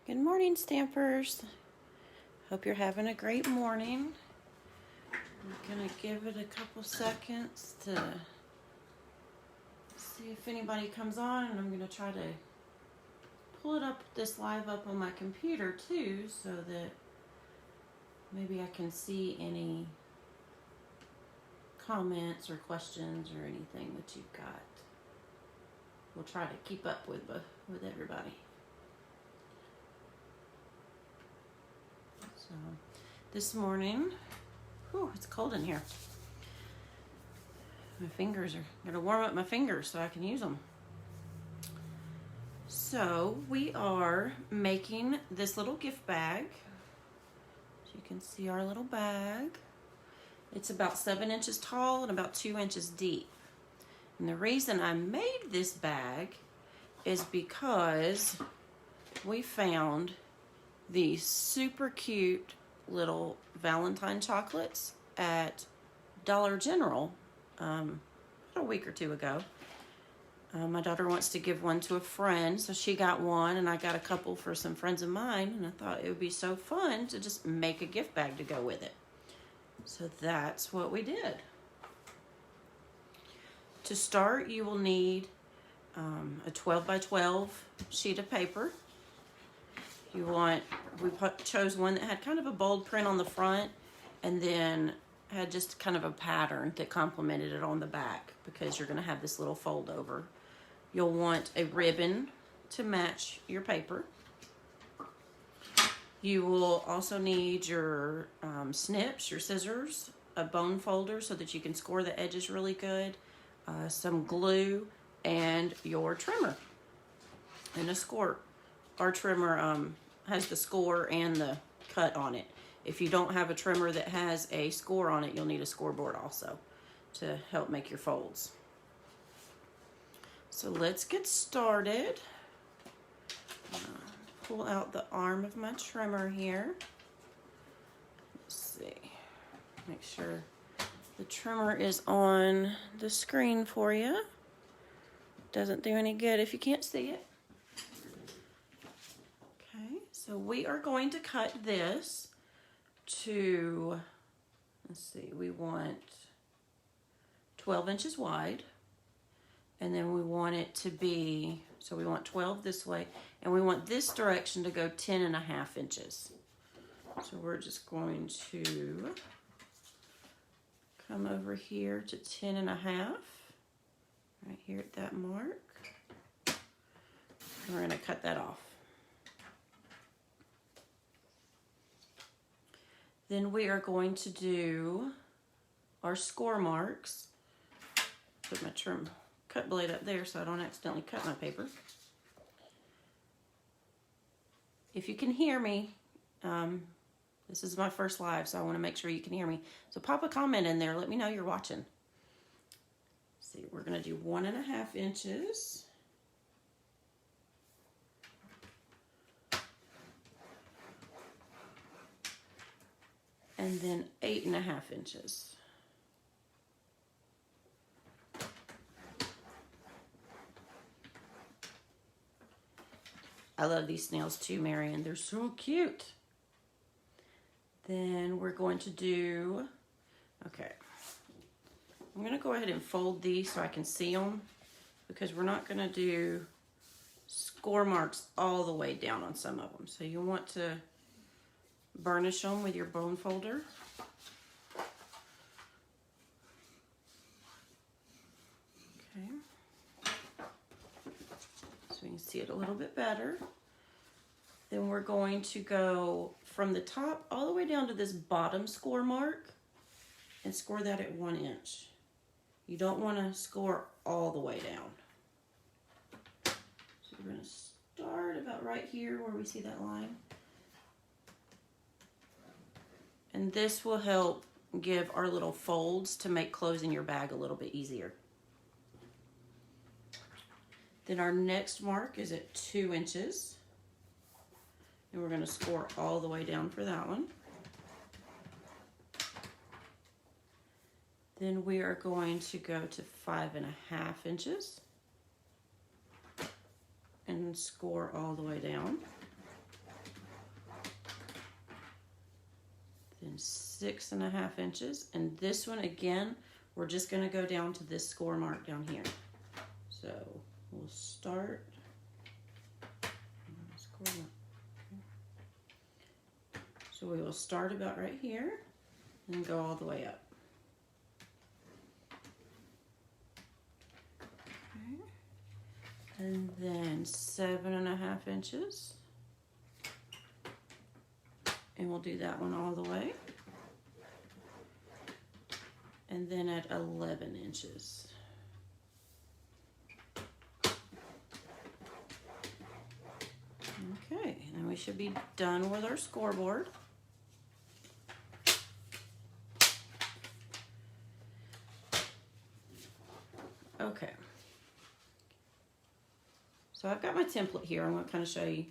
Good morning, Stampers. Hope you're having a great morning. I'm gonna give it a couple seconds to see if anybody comes on, and I'm gonna try to pull this live up on my computer too, so that maybe I can see any comments or questions or anything that you've got. We'll try to keep up with everybody. So this morning, it's cold in here. My fingers are gonna warm up my fingers so I can use them. So we are making this little gift bag. So you can see our little bag. It's about 7 inches tall and about 2 inches deep. And the reason I made this bag is because we found these super cute little Valentine chocolates at Dollar General about a week or two ago. My daughter wants to give one to a friend, so she got one, and I got a couple for some friends of mine, and I thought it would be so fun to just make a gift bag to go with it. So that's what we did. To start, you will need a 12 by 12 sheet of paper. We chose one that had kind of a bold print on the front and then had just kind of a pattern that complemented it on the back, because you're going to have this little fold over. You'll want a ribbon to match your paper. You will also need your snips, your scissors, a bone folder so that you can score the edges really good, some glue, and your trimmer and a score. Our trimmer has the score and the cut on it. If you don't have a trimmer that has a score on it, you'll need a scoreboard also to help make your folds. So let's get started. Pull out the arm of my trimmer here. Let's see. Make sure the trimmer is on the screen for you. Doesn't do any good if you can't see it. Okay, so we are going to cut this to, let's see, we want 12 inches wide, and then we want it to be, so we want 12 this way, and we want this direction to go 10.5 inches. So we're just going to come over here to 10.5, right here at that mark. We're going to cut that off. Then we are going to do our score marks. Put my cut blade up there so I don't accidentally cut my paper. If you can hear me, this is my first live, so I want to make sure you can hear me. So pop a comment in there. Let me know you're watching. Let's see, we're going to do 1.5 inches. And then 8.5 inches. I love these snails too, Marion. They're so cute. Then we're going to do, okay. I'm going to go ahead and fold these so I can see them, because we're not going to do score marks all the way down on some of them. So you want to burnish them with your bone folder. Okay. So you can see it a little bit better. Then we're going to go from the top all the way down to this bottom score mark and score that at 1 inch. You don't want to score all the way down. So we're going to start about right here where we see that line. And this will help give our little folds to make closing your bag a little bit easier. Then our next mark is at 2 inches. And we're going to score all the way down for that one. Then we are going to go to 5.5 inches and score all the way down. then 6.5 inches. And this one, again, we're just gonna go down to this score mark down here. So we'll start, so we will start about right here and go all the way up. Okay. And then 7.5 inches. And we'll do that one all the way. And then at 11 inches. Okay, and we should be done with our scoreboard. Okay. So I've got my template here. I'm going to kind of show you.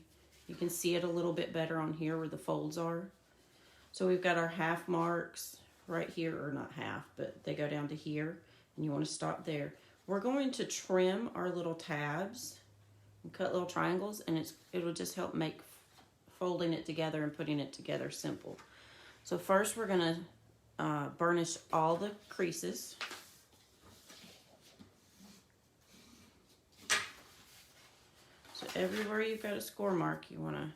You can see it a little bit better on here where the folds are. So we've got our half marks right here, or not half, but they go down to here, and you want to stop there. We're going to trim our little tabs and cut little triangles, and it'll just help make folding it together and putting it together simple. So first we're going to burnish all the creases. So everywhere you've got a score mark, you want to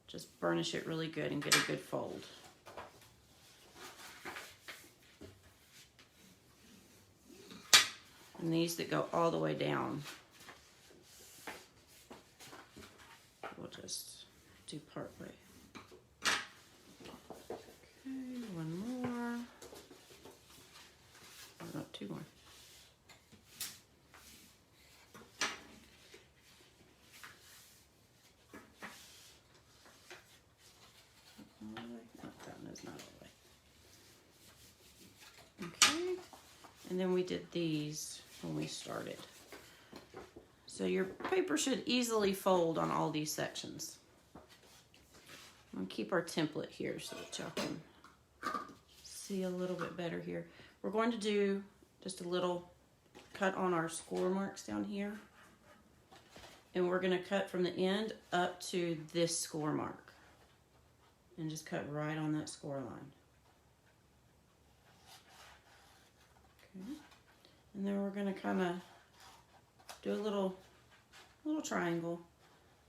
just burnish it really good and get a good fold. And these that go all the way down, we'll just do part way. Okay, one more. Oh, no, two more. Okay, and then we did these when we started. So your paper should easily fold on all these sections. I'm gonna keep our template here so that y'all can see a little bit better here. We're going to do just a little cut on our score marks down here. And we're gonna cut from the end up to this score mark. And just cut right on that score line. Okay. And then we're gonna kind of do a little triangle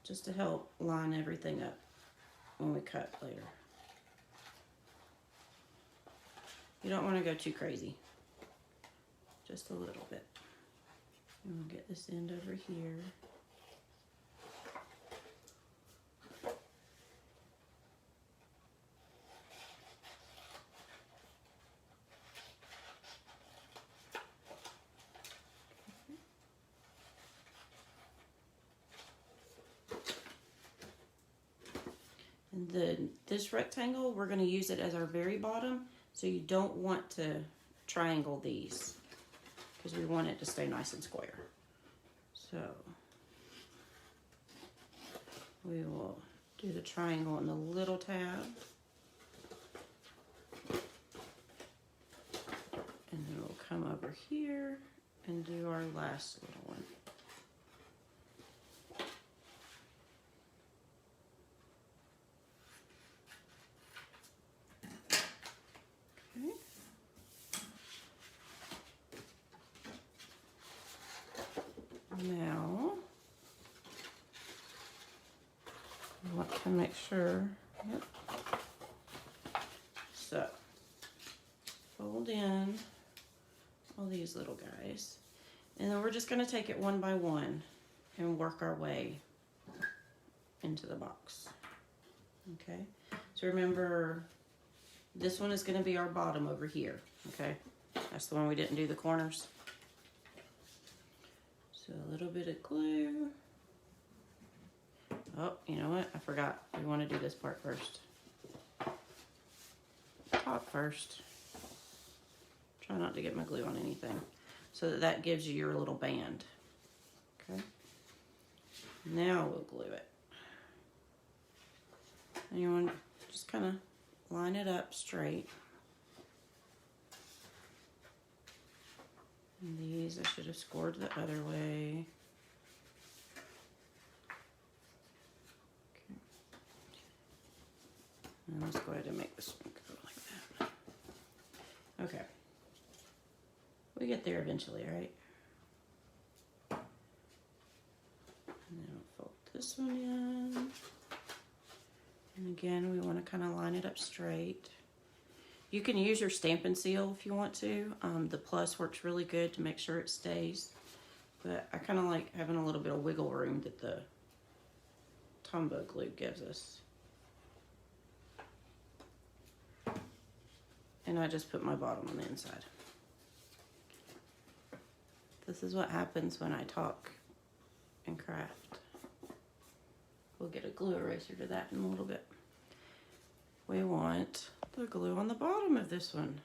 just to help line everything up when we cut later. You don't want to go too crazy, just a little bit. And we'll get this end over here. And then this rectangle, we're going to use it as our very bottom, so you don't want to triangle these because we want it to stay nice and square. So we will do the triangle in the little tab, and then we'll come over here and do our last little one. Now, I want to make sure, yep. So, fold in all these little guys. And then we're just going to take it one by one and work our way into the box. Okay, so remember, this one is going to be our bottom over here. Okay, that's the one we didn't do the corners. So a little bit of glue. Oh, you know what? I forgot. We want to do this part first. Top first. Try not to get my glue on anything. So that gives you your little band. Okay. Now we'll glue it. And you want to just kind of line it up straight. And these I should have scored the other way. Okay. And let's go ahead and make this one go like that. Okay. We get there eventually, right? And then we'll fold this one in. And again, we want to kind of line it up straight. You can use your Stampin' Seal if you want to. The plus works really good to make sure it stays. But I kind of like having a little bit of wiggle room that the Tombow glue gives us. And I just put my bottom on the inside. This is what happens when I talk and craft. We'll get a glue eraser to that in a little bit. We want the glue on the bottom of this one.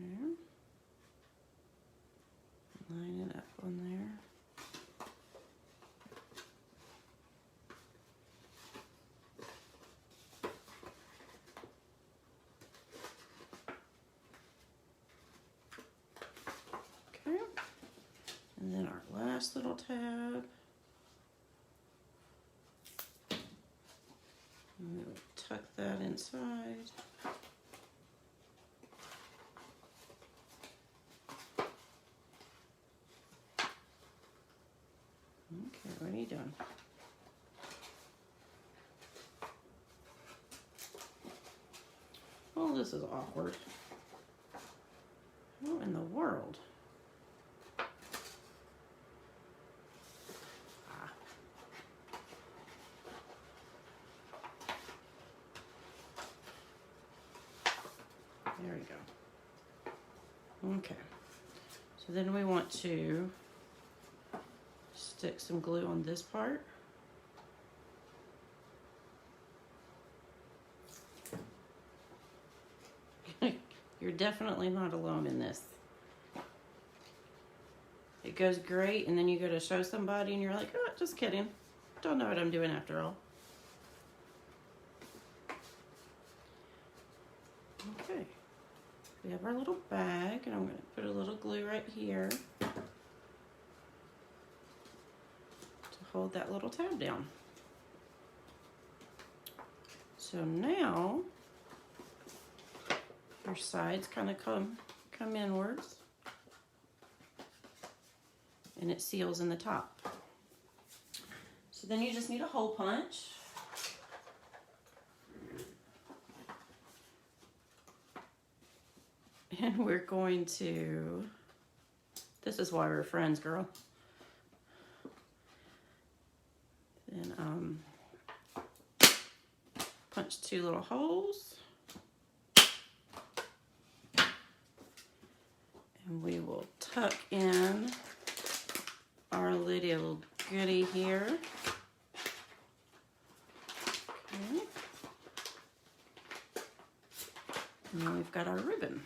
Okay. Line it up on there. Okay. And then our last little tab. And we'll tuck that inside. Okay, what are you doing? Oh, this is awkward. What in the world? Ah. There we go. Okay. So then we want to stick some glue on this part. You're definitely not alone in this. It goes great, and then you go to show somebody and you're like, oh, just kidding. Don't know what I'm doing after all. Okay. We have our little bag, and I'm going to put a little glue right here to hold that little tab down. So now your sides kind of come inwards, and it seals in the top. So then you just need a hole punch. And we're going to, this is why we're friends, girl. Then punch 2 little holes. And we will tuck in our little goodie here. Okay. And then we've got our ribbon.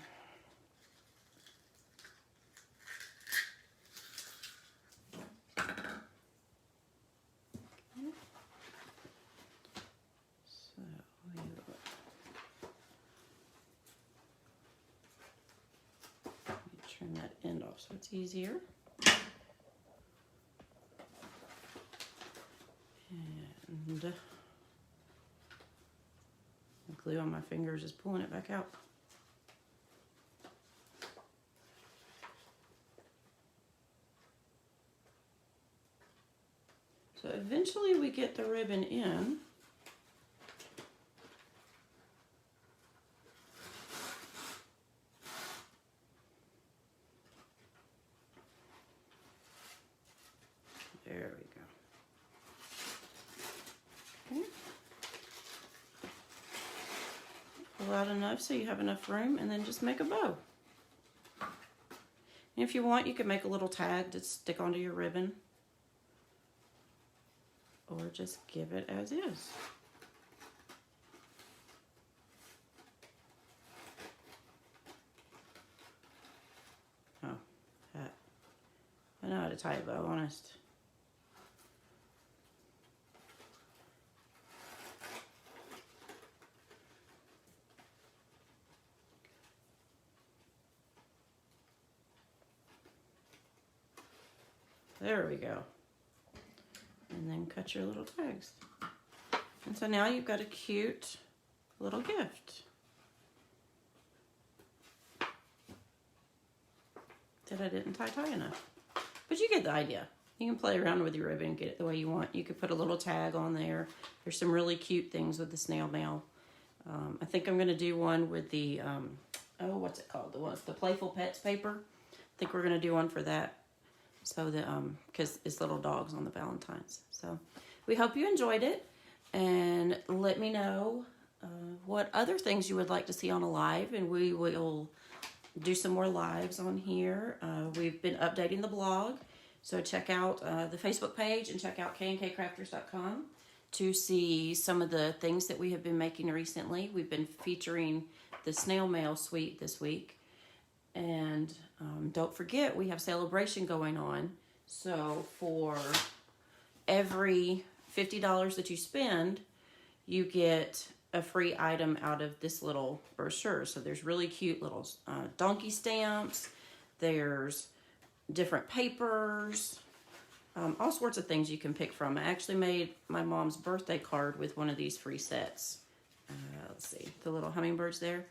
Turn that end off so it's easier. And the glue on my fingers is pulling it back out. So eventually we get the ribbon in. There we go. Okay. Pull out enough so you have enough room, and then just make a bow. And if you want, you can make a little tag to stick onto your ribbon, or just give it as is. Oh, hat. I know how to tie a bow, honest. There we go. And and then cut your little tags. And so now you've got a cute little gift. That I didn't tie enough. But you get the idea. You can play around with your ribbon and get it the way you want. You could put a little tag on there. There's some really cute things with the snail mail. I think I'm going to do one with the, oh, what's it called? The Playful Pets paper. I think we're going to do one for that. So that, because it's little dogs on the Valentines. So we hope you enjoyed it. And let me know what other things you would like to see on a live. And we will do some more lives on here. We've been updating the blog. So check out the Facebook page and check out knkcrafters.com to see some of the things that we have been making recently. We've been featuring the snail mail suite this week. And don't forget, we have celebration going on. So for every $50 that you spend, you get a free item out of this little brochure. So there's really cute little donkey stamps. There's different papers, all sorts of things you can pick from. I actually made my mom's birthday card with one of these free sets. Let's see, the little hummingbirds there.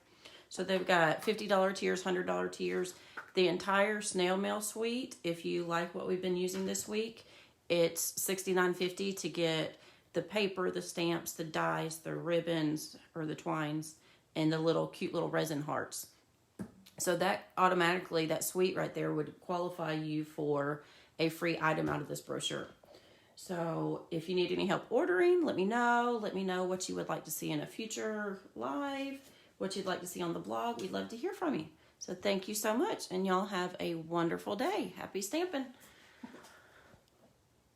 So they've got $50 tiers, $100 tiers. The entire snail mail suite, if you like what we've been using this week, it's $69.50 to get the paper, the stamps, the dies, the ribbons or the twines, and the little cute little resin hearts. So that automatically, that suite right there would qualify you for a free item out of this brochure. So if you need any help ordering, let me know. Let me know what you would like to see in a future live, what you'd like to see on the blog. We'd love to hear from you. So thank you so much, and y'all have a wonderful day. Happy stamping.